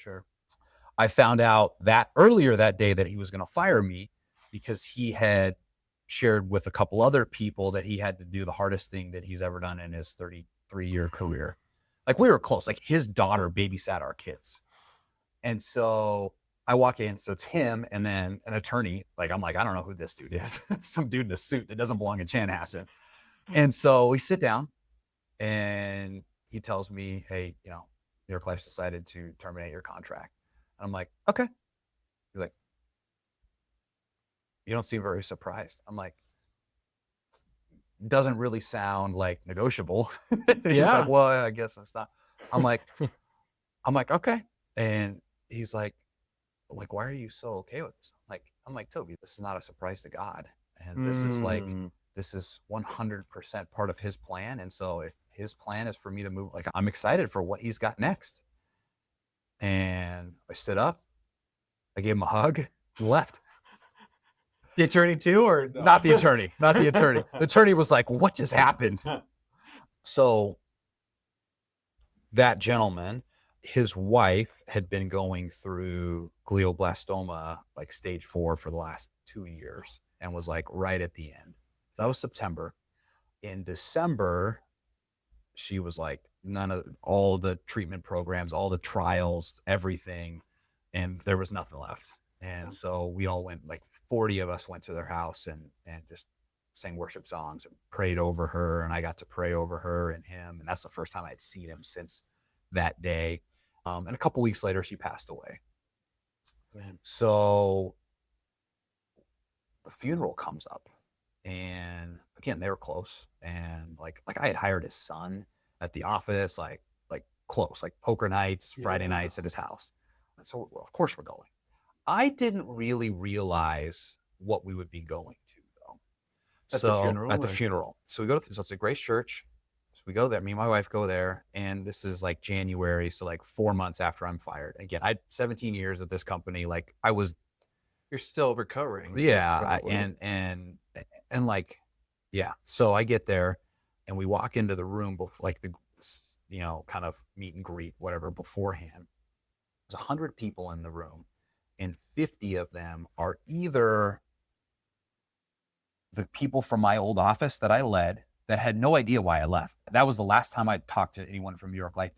Sure. I found out that earlier that day that he was going to fire me because he had shared with a couple other people that he had to do the hardest thing that he's ever done in his 33-year career. Like, we were close. Like, his daughter babysat our kids. And so I walk in, so it's him and then an attorney. Like, I'm like, I don't know who this dude is. Some dude in a suit that doesn't belong in Chanhassen. And so we sit down and he tells me, hey, New York Life's decided to terminate your contract. And I'm like, okay. He's like, you don't seem very surprised. I'm like, doesn't really sound like negotiable. He's like, well, I guess that's not. I'm like, okay. And he's like, why are you so okay with this? I'm like, Toby, this is not a surprise to God. And this is this is 100% part of his plan. And so if his plan is for me to move, like, I'm excited for what he's got next. And I stood up, I gave him a hug, and left. The attorney too, or no? Not the attorney. The attorney was like, what just happened? So that gentleman, his wife had been going through glioblastoma, like stage 4 for the last 2 years, and was like right at the end. So that was September. In December, she was like, all the treatment programs, all the trials, everything, and there was nothing left. And so we all went, like 40 of us went to their house and just sang worship songs and prayed over her. And I got to pray over her and him. And that's the first time I'd seen him since that day. And a couple weeks later, she passed away. Man. So the funeral comes up, and again, they were close. And like I had hired his son at the office, like close, like poker nights, Friday nights at his house. And so of course we're going. I didn't really realize what we would be going to, though. At the funeral. So we go to, so it's a Grace Church. So we go there. Me and my wife go there, and this is like January, so like 4 months after I'm fired. Again, I had 17 years at this company. Like, I was. You're still recovering. Yeah, and like, yeah. So I get there, and we walk into the room before, like, the kind of meet and greet, whatever, beforehand. There's 100 people in the room, and 50 of them are either the people from my old office that I led that had no idea why I left. That was the last time I talked to anyone from New York Life.